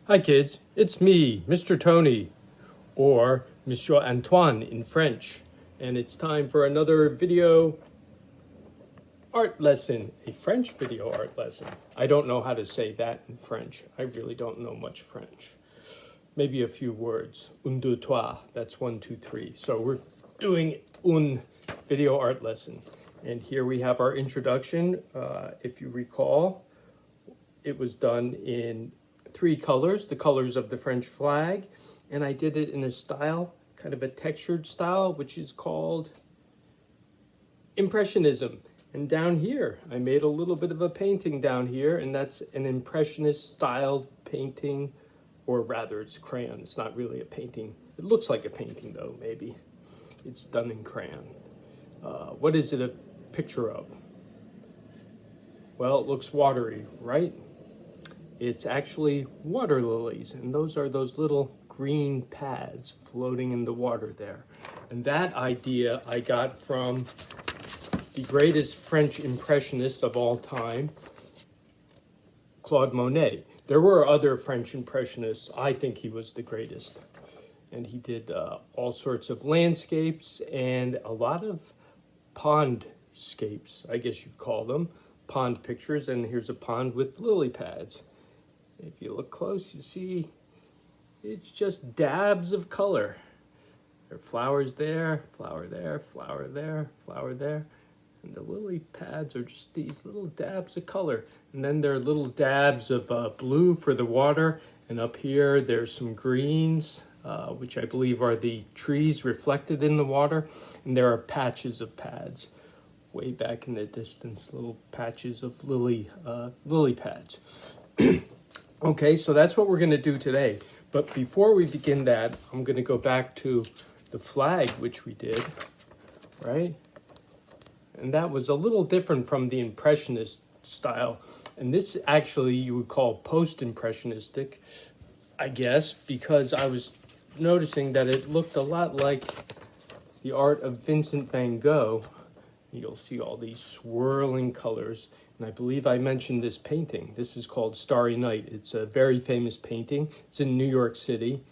Hi kids, it's me, Mr. Tony, or Monsieur Antoine in French, and it's time for another video art lesson, a French video art lesson. I don't know how to say that in French. I really don't know much French. Maybe a few words. Un, deux, trois, that's 1, 2, 3. So we're doing un video art lesson. And here we have our introduction. If you recall, it was done in 3 colors, the colors of the French flag, and I did it in a style, kind of a textured style, which is called Impressionism. And down here, I made a little bit of a painting down here, and that's an Impressionist styled painting, or rather it's crayon, it's not really a painting. It looks like a painting though, maybe. It's done in crayon. What is it a picture of? Well, it looks watery, right? It's actually water lilies, and those are those little green pads floating in the water there. And that idea I got from the greatest French impressionist of all time, Claude Monet. There were other French impressionists. I think he was the greatest. And he did all sorts of landscapes and a lot of pondscapes, I guess you'd call them, pond pictures. And here's a pond with lily pads. If you look close, you see it's just dabs of color. There are flowers there, flower there, flower there, flower there. And the lily pads are just these little dabs of color. And then there are little dabs of blue for the water. And up here, there's some greens, which I believe are the trees reflected in the water. And there are patches of pads way back in the distance, little patches of lily pads. Okay, so that's what we're going to do today. But before we begin that, I'm going to go back to the flag, which we did, right? And that was a little different from the Impressionist style. And this actually you would call post-impressionistic, I guess, because I was noticing that it looked a lot like the art of Vincent van Gogh. You'll see all these swirling colors. And I believe I mentioned this painting. This is called Starry Night. It's a very famous painting. It's in New York City.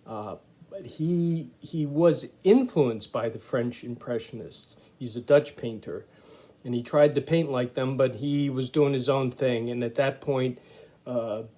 But he was influenced by the French Impressionists. He's a Dutch painter. And he tried to paint like them, but he was doing his own thing. And at that point, there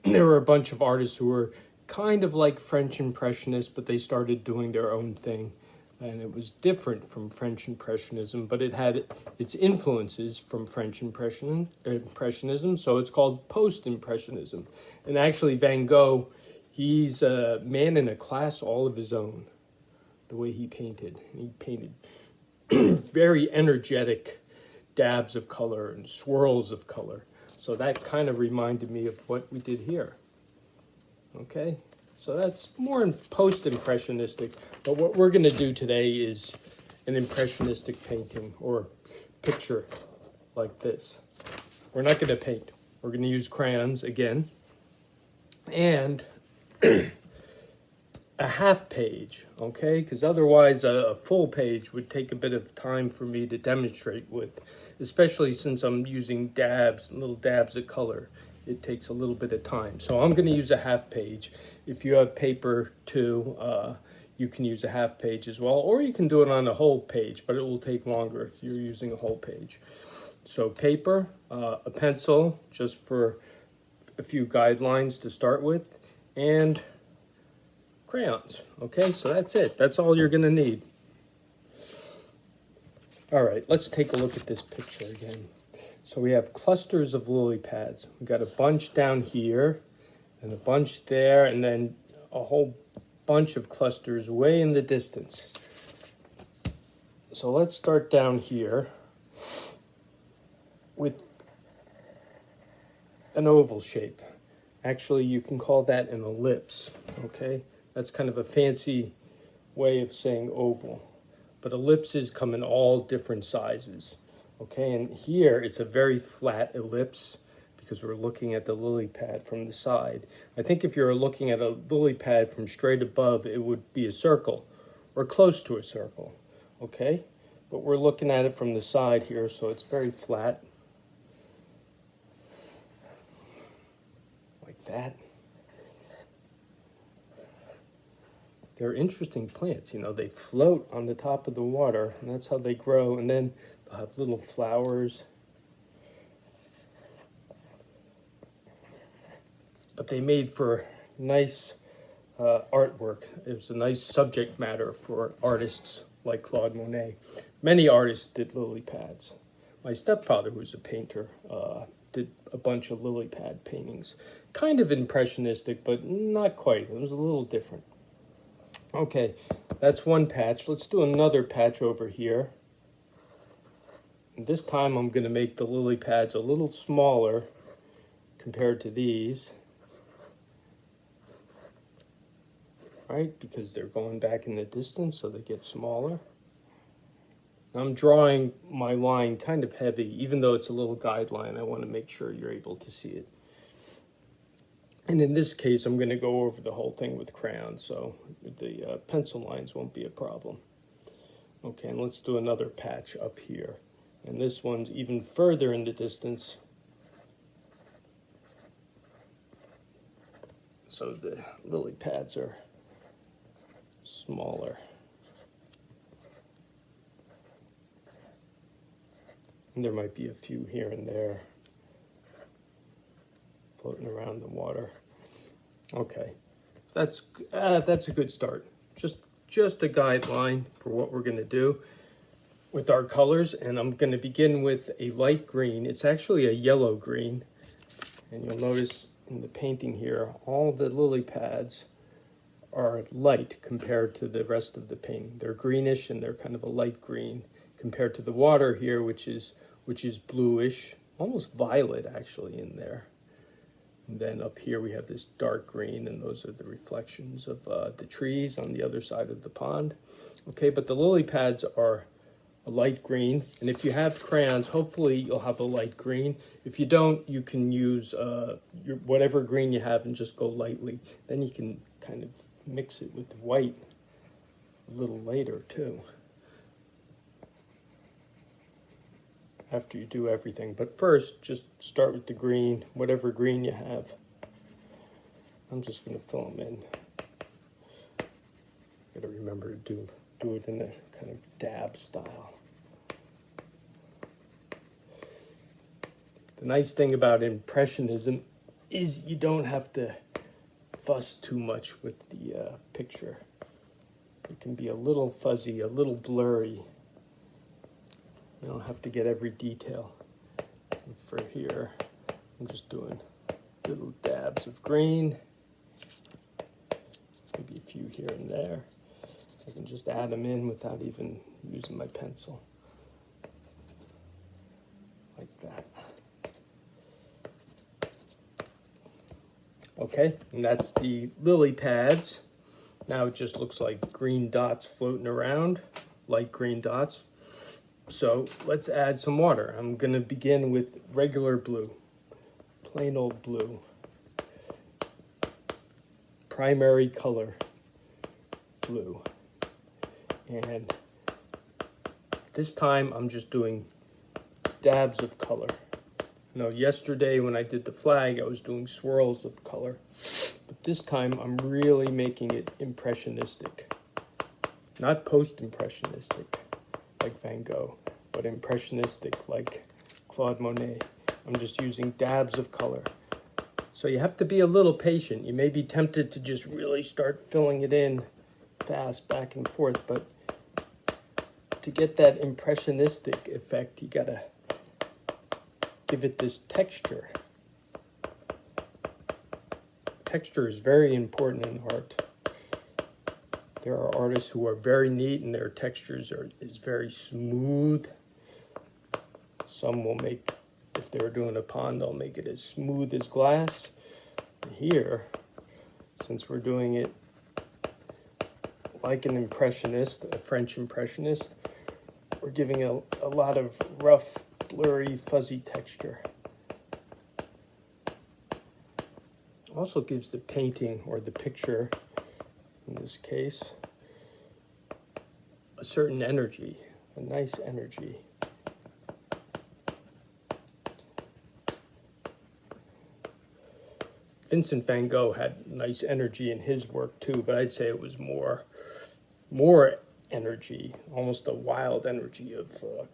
were a bunch of artists who were kind of like French Impressionists, but they started doing their own thing. And it was different from French Impressionism, but it had its influences from French Impressionism, so it's called Post-Impressionism. And actually, Van Gogh, he's a man in a class all of his own, the way he painted. And he painted very energetic dabs of color and swirls of color. So that kind of reminded me of what we did here. Okay? So that's more post-impressionistic, but what we're going to do today is an impressionistic painting or picture like this. We're not going to paint. We're going to use crayons again and a half page, okay? Because otherwise a full page would take a bit of time for me to demonstrate with, especially since I'm using dabs, little dabs of color. It takes a little bit of time. So I'm going to use a half page. If you have paper too, you can use a half page as well, or you can do it on a whole page, but it will take longer if you're using a whole page. So paper, a pencil, just for a few guidelines to start with, and crayons. Okay, so that's it. That's all you're going to need. All right, let's take a look at this picture again. So we have clusters of lily pads. We got a bunch down here and a bunch there, and then a whole bunch of clusters way in the distance. So let's start down here with an oval shape. Actually, you can call that an ellipse, okay? That's kind of a fancy way of saying oval. But ellipses come in all different sizes. Okay, and here it's a very flat ellipse because we're looking at the lily pad from the side. I think if you're looking at a lily pad from straight above, it would be a circle or close to a circle, okay? But we're looking at it from the side here, so it's very flat, like that. they're interesting plants. You know, they float on the top of the water, and that's how they grow. And then they'll have little flowers. But they made for nice artwork. It was a nice subject matter for artists like Claude Monet. Many artists did lily pads. My stepfather, who was a painter, did a bunch of lily pad paintings. Kind of impressionistic, but not quite. It was a little different. Okay, that's one patch. Let's do another patch over here. And this time I'm going to make the lily pads a little smaller compared to these. Right, because they're going back in the distance, so they get smaller. I'm drawing my line kind of heavy, even though it's a little guideline. I want to make sure you're able to see it. And in this case, I'm going to go over the whole thing with crayons, so the pencil lines won't be a problem. Okay, and let's do another patch up here. And this one's even further in the distance. So the lily pads are smaller. And there might be a few here and there floating around the water. Okay, that's a good start. Just a guideline for what we're going to do with our colors. And I'm going to begin with a light green. It's actually a yellow green. And you'll notice in the painting here, all the lily pads are light compared to the rest of the painting. They're greenish and they're kind of a light green compared to the water here, which is bluish, almost violet actually in there. And then up here we have this dark green, and those are the reflections of the trees on the other side of the pond. Okay, but the lily pads are a light green, and if you have crayons, hopefully you'll have a light green. If you don't, you can use whatever green you have and just go lightly. Then you can kind of mix it with white a little later too, after you do everything. But first, just start with the green, whatever green you have. I'm just going to fill them in. Got to remember to do it in a kind of dab style. The nice thing about Impressionism is you don't have to fuss too much with the picture. It can be a little fuzzy, a little blurry. You don't have to get every detail. And for here, I'm just doing little dabs of green, maybe a few here and there. I can just add them in without even using my pencil, like that. Okay, and that's the lily pads. Now it just looks like green dots floating around, light green dots. So let's add some water. I'm going to begin with regular blue, plain old blue, primary color blue. And this time I'm just doing dabs of color. You know, yesterday when I did the flag, I was doing swirls of color. But this time I'm really making it impressionistic, not post-impressionistic like Van Gogh, but impressionistic like Claude Monet. I'm just using dabs of color. So you have to be a little patient. You may be tempted to just really start filling it in fast back and forth, but to get that impressionistic effect, you gotta give it this texture. Texture is very important in art. There are artists who are very neat and their textures is very smooth. Some will make, if they're doing a pond, they'll make it as smooth as glass. Here, since we're doing it like an impressionist, a French impressionist, we're giving a lot of rough, blurry, fuzzy texture. Also gives the painting or the picture, in this case, a certain energy, a nice energy. Vincent van Gogh had nice energy in his work too, but I'd say it was more more energy, almost a wild energy of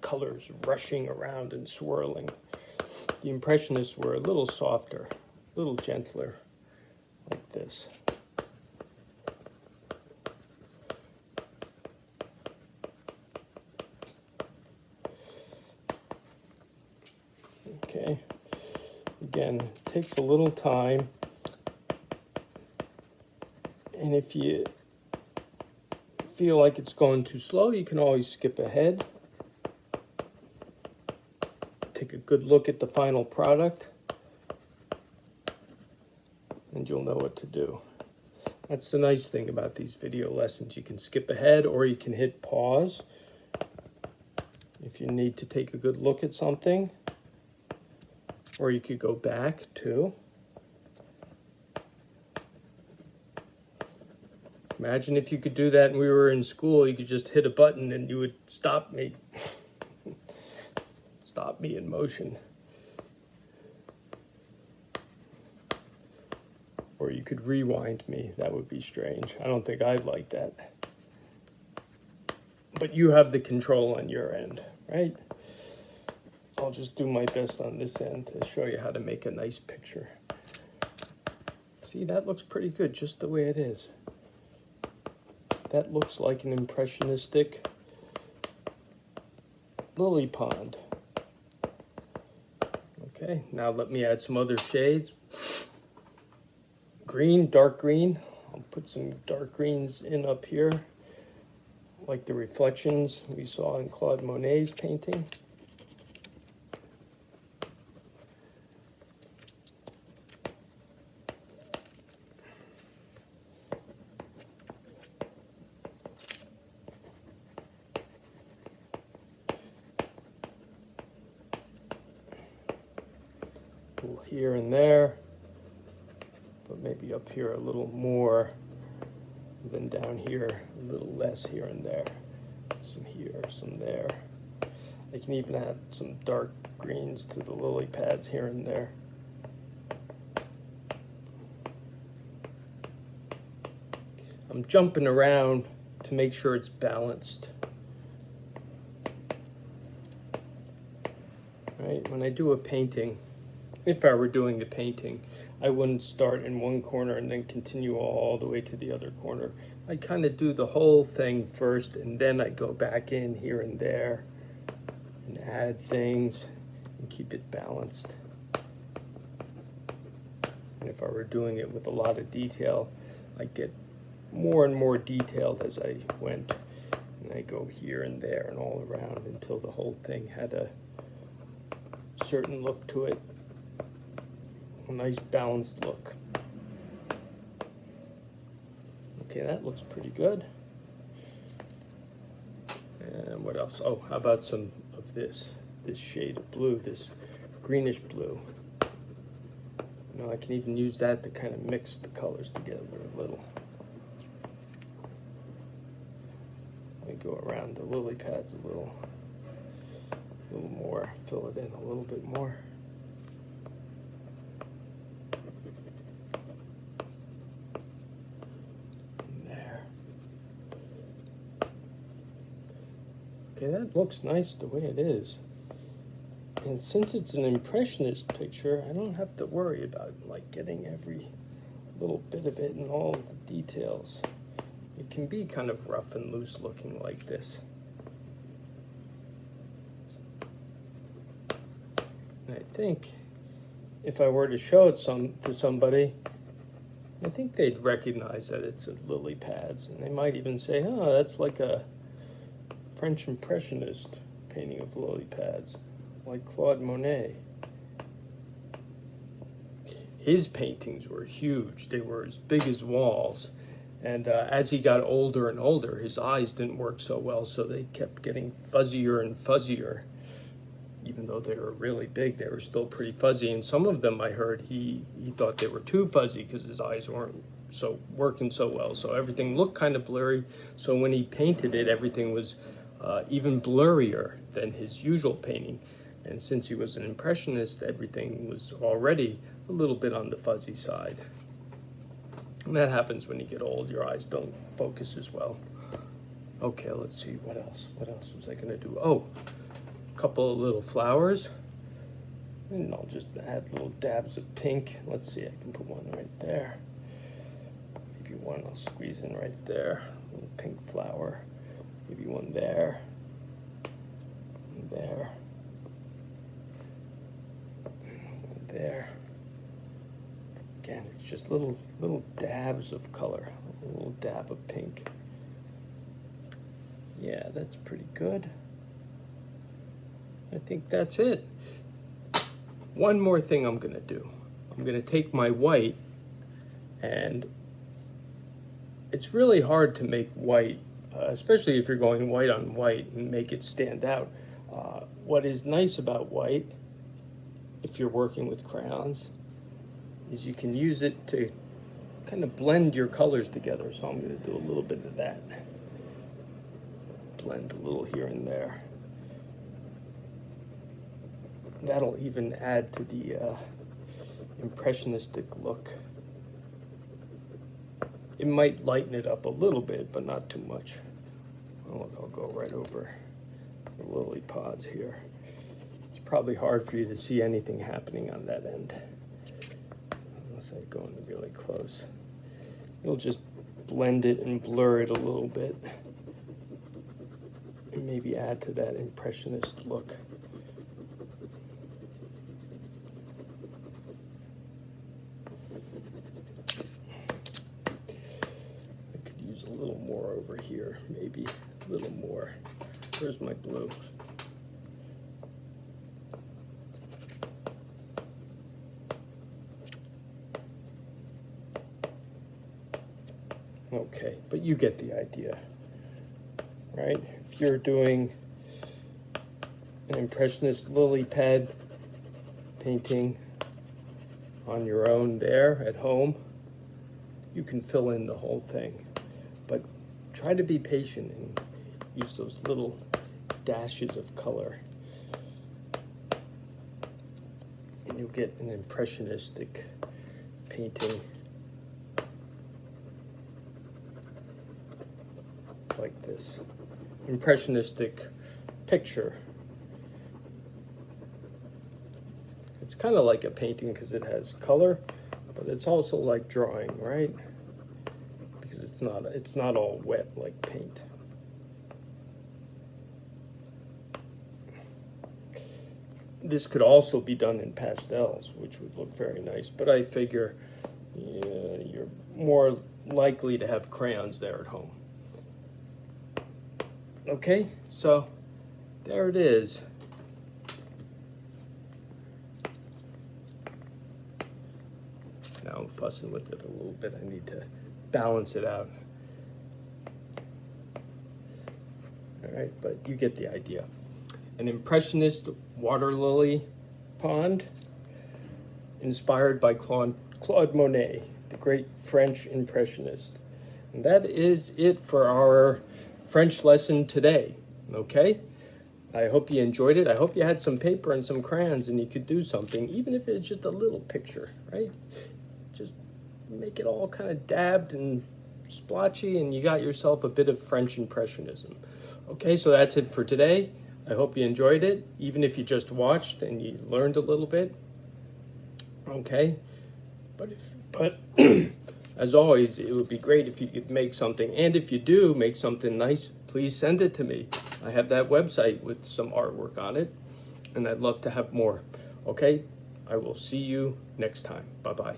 colors rushing around and swirling. The Impressionists were a little softer, a little gentler, like this. Okay, again, it takes a little time, and if you feel like it's going too slow, you can always skip ahead. Take a good look at the final product, and you'll know what to do. That's the nice thing about these video lessons. You can skip ahead, or you can hit pause if you need to take a good look at something, or you could go back too. Imagine if you could do that and we were in school, you could just hit a button and you would stop me. Stop me in motion. Or you could rewind me. That would be strange. I don't think I'd like that. But you have the control on your end, right? I'll just do my best on this end to show you how to make a nice picture. See, that looks pretty good just the way it is. That looks like an impressionistic lily pond. Okay, now let me add some other shades. Green, dark green. I'll put some dark greens in up here, like the reflections we saw in Claude Monet's painting. Here and there, but maybe up here a little more than down here, a little less here and there. Some here, some there. I can even add some dark greens to the lily pads here and there. I'm jumping around to make sure it's balanced. Right? When I do a painting, if I were doing the painting, I wouldn't start in one corner and then continue all the way to the other corner. I kind of do the whole thing first, and then I go back in here and there and add things and keep it balanced. And if I were doing it with a lot of detail, I'd get more and more detailed as I went. And I go here and there and all around until the whole thing had a certain look to it. A nice balanced look. Okay, that looks pretty good. And what else? Oh, how about some of this shade of blue, this greenish blue. You know, I can even use that to kind of mix the colors together a little. Let me go around the lily pads a little more, fill it in a little bit more. Okay, that looks nice the way it is. And since it's an impressionist picture, I don't have to worry about like getting every little bit of it and all of the details. It can be kind of rough and loose looking like this. And I think if I were to show it to somebody, I think they'd recognize that it's a lily pads, and they might even say, oh, that's like a French Impressionist painting of lily pads, like Claude Monet. His paintings were huge. They were as big as walls. And as he got older and older, his eyes didn't work so well, so they kept getting fuzzier and fuzzier. Even though they were really big, they were still pretty fuzzy. And some of them, I heard, he thought they were too fuzzy because his eyes weren't working so well. So everything looked kind of blurry. So when he painted it, everything was even blurrier than his usual painting. And since he was an impressionist, everything was already a little bit on the fuzzy side. And that happens when you get old. Your eyes don't focus as well. Okay, let's see, what else? What else was I gonna do? Oh, a couple of little flowers. And I'll just add little dabs of pink. Let's see, I can put one right there. Maybe one I'll squeeze in right there. A little pink flower. Maybe one there. One there. One there. Again, it's just little dabs of color. A little dab of pink. Yeah, that's pretty good. I think that's it. One more thing I'm gonna do. I'm gonna take my white, and it's really hard to make white, especially if you're going white on white, and make it stand out. What is nice about white, if you're working with crayons, is you can use it to kind of blend your colors together. So I'm gonna do a little bit of that. Blend a little here and there. That'll even add to the impressionistic look. It might lighten it up a little bit, but not too much. I'll go right over the lily pods here. It's probably hard for you to see anything happening on that end, unless I go in really close. You'll just blend it and blur it a little bit, and maybe add to that impressionist look. A little more over here, maybe a little more. Where's my blue? Okay, but you get the idea, right? If you're doing an impressionist lily pad painting on your own there at home, you can fill in the whole thing. But try to be patient and use those little dashes of color, and you'll get an impressionistic painting like this. Impressionistic picture. It's kind of like a painting because it has color, but it's also like drawing, right? It's not all wet like paint. This could also be done in pastels, which would look very nice, but I figure you're more likely to have crayons there at home. Okay, so there it is. Now I'm fussing with it a little bit. I need to balance it out. All right, but you get the idea. An impressionist water lily pond inspired by Claude Monet, the great French impressionist. And that is it for our French lesson today, okay? I hope you enjoyed it. I hope you had some paper and some crayons and you could do something, even if it's just a little picture, right? Just make it all kind of dabbed and splotchy, and you got yourself a bit of French Impressionism. Okay, so that's it for today. I hope you enjoyed it, even if you just watched and you learned a little bit. Okay, but as always, it would be great if you could make something, and if you do make something nice, please send it to me. I have that website with some artwork on it, and I'd love to have more. Okay, I will see you next time. Bye-bye.